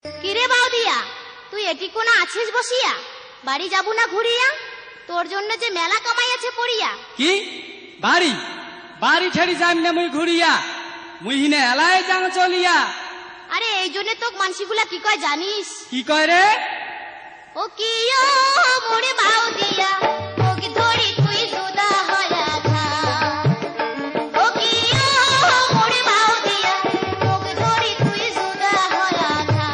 কিরে বাউদিয়া, তুই এটি কোনা আছিস বসিয়া? বাড়ি যাবো না ঘুরিয়া? তোর জন্য যে মেলা কামাই আছে পড়িয়া। কি বাড়ি বাড়ি ছেড়ি যাইম না মুই ঘুরিয়া, মুই হিনে এলাই যাং চলিয়া। আরে এই জন্য তোক মানসিগুলা কি কয় জানিস? কি কয় রে? ও কি ও মোরে বাউদিয়া, ওকে ধরি তুই জুদা হয়া খা। ও কি ও মোরে বাউদিয়া, ওকে ধরি তুই জুদা হয়া খা।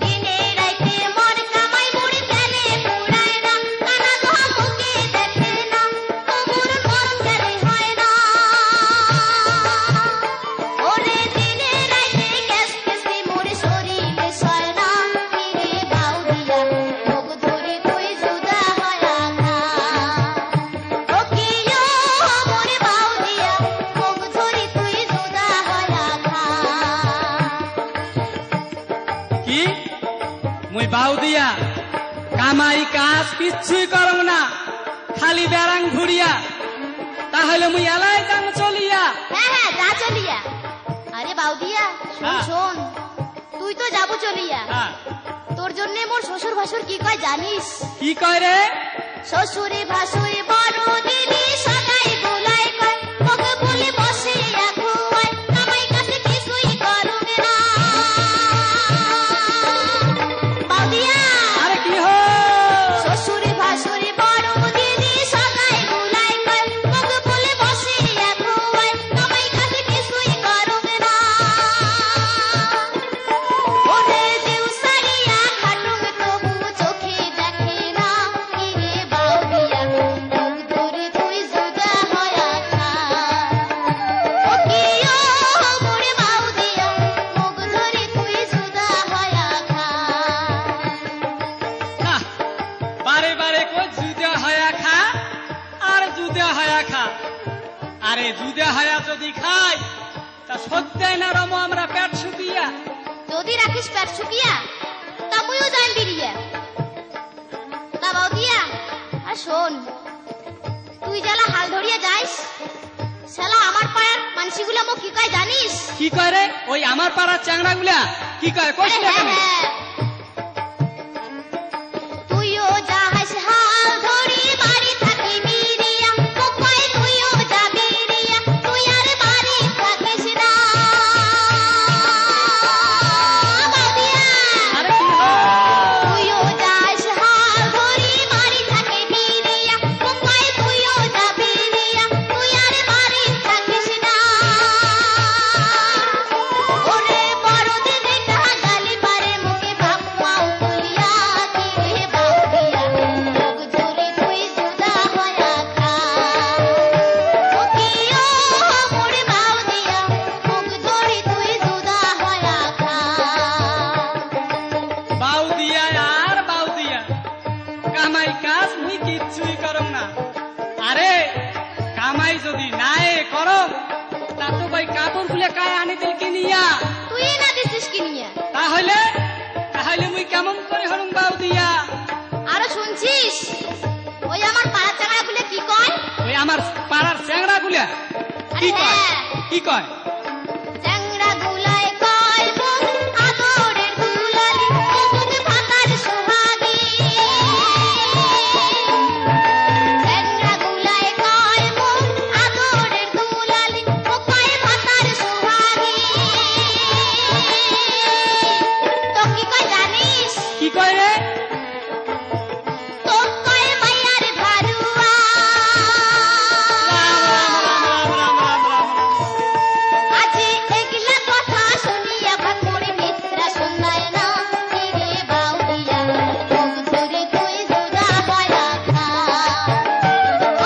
দিনে রাইতে মন কামাই মুড়ি কেনে পুরায় না, কানা দোহা মুখে দেখে না, ও মুরুন মরণ কেনে হয় না। ওরে দিনে রাইতে কেস কেসে মোরে শরীরে সয় না, কিরে বাউদিয়া মুখ ধরে তুই জুদা হয়া খা। ও কি ও মোরে বাউদিয়া, মুখ ধরে তুই জুদা হয়া খা। কি মুই বাউদিয়া কামাই কাজ কিচ্ছুই করং না, খালি বেড়াং ঘুরিয়া, তাহলে মুই এলাই যাং চলিয়া। হ্যাঁ হ্যাঁ যা চলিয়া। আরে বাউদিয়া শোন হ্যাঁ। শোন, তুই তো যাবো চলিয়া, হ্যাঁ, তোর জন্য মোর শ্বশুর ভাসুর কি কয় জানিস? কি কয় রে? শ্বশুরে ভাসুরে বড় দিদি সদাই গুলাই কয়, ওকে বলে বসে খুয়ায়, কামাই কাছে কিছুই করবে না। বাউদিয়া আরে কি হো? শ্বশুরে ভাসুরে বড় দিদি সদাই গুলাই কয়, ওকে বলে বসে খুয়ায়, কামাই কাছে কিছুই করবে না। ওরে দেউ সারিয়া খাটুক তবু চোখে দেখে না, কিরে বাউদিয়া মুখ ধরে তুই জুদা হয়া খা। ও কি ও মোরে বাউদিয়া, মুখ ধরে তুই জুদা হয়া খা। না, বারে বারে কই জুদা হয়া খা আর জুদা হয়া খা। আরে জুদা হয়া যদি খাই তা সত্যি না রমো আমরা পেট শুকিয়া। যদি রাখিস পেট শুকিয়া তা মুইও যাইম বিরিয়া। তা বাউদিয়া আর শোন, তুই জ্বালা হাল ধরিয়া যাইস, শালা আমার পাড়ার মানসিগুলা মোক কি কয় জানিস? কি কয় রে? ওই আমার পাড়ার চ্যাংড়া গুলা কি কয়? কইস আরে না হ্যাঁ কেন? হ্যাঁ, তুইও যাহাস হাল ধরি বাড়ি থাকি বিরিয়া, মোক কয় তুইও যাবি রিয়া, তুই আর বাড়ি থাকিস না। বাউদিয়া আরে কি হো? তুইও যাস হাল ধরি বাড়ি থাকে বিরিয়া, মোক কয় তুইও যাবি রিয়া, তুই আর বাড়ি থাকিস না। ওরে বড় দিদি কাহা গালি পারে মুখে ভাবমাও তুলিয়া, কিরে বাউদিয়া মুখ ধরে তুই জুদা হয়া খা। ও কি ও মোরে বাউদিয়া, মুখ ধরে তুই জুদা হয়া খা। বাউদিয়া আর বাউদিয়া কামাই কাজ মুই কিচ্ছুই করং না। আরে কামাই যদি নাই করং তা তো ভাই কাপড় খুলে কায় আনি দিল কিনিয়া। তুই না দিছিস কিনিয়া? তাহলে তাহলে মুই কেমন করে হরং বাউদিয়া? আরো শুনছিস ওই আমার পাড়া চাঙড়া গুলো কি কয়? ওই আমার পাড়ার চ্যাংড়া গুলা কি আরে কয়? হ্যাঁ, কি কয়? চাঙড়া গুলায় কয় মুখ আদরের দুলালি, মুখ ভাতার সোহাগী। চাঙড়া গুলায় কয় মুখ আদরের দুলালি, মুখ কয় ভাতার সোহাগী। তো কি কয় জানিস? কি কয় রে? তো কয় মাইয়ার ভারুয়া। আজি এগুলা কথা শুনিয়া ভাঙড়ি মিত্রা শোনায় না, কিরে বাউদিয়া মুখ ধরে তুই জুদা হয়া খা।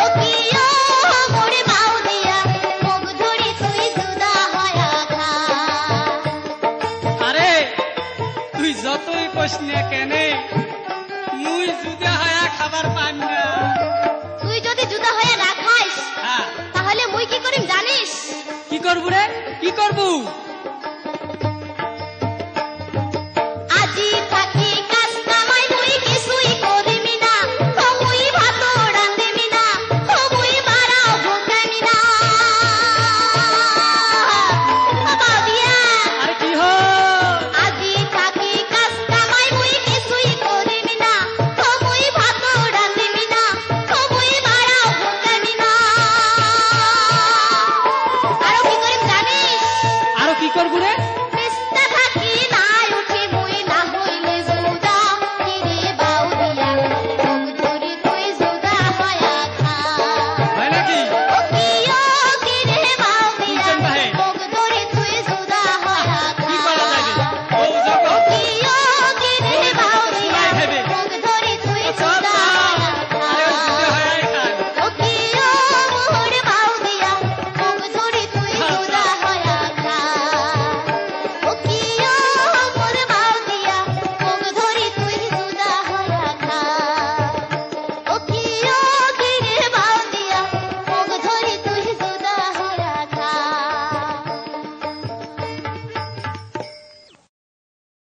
ও কি ও মোরে বাউদিয়া, মুখ ধরে তুই জুদা হয়া খা। আরে তুই যতই প্রশ্ন কেনে মুই জুদা হয়া খাবার পান না। তুই যদি জুদা হয়ে না খাইস হ্যাঁ, তাহলে মুই কি করিম জানিস? কি করবো রে? কি করবো?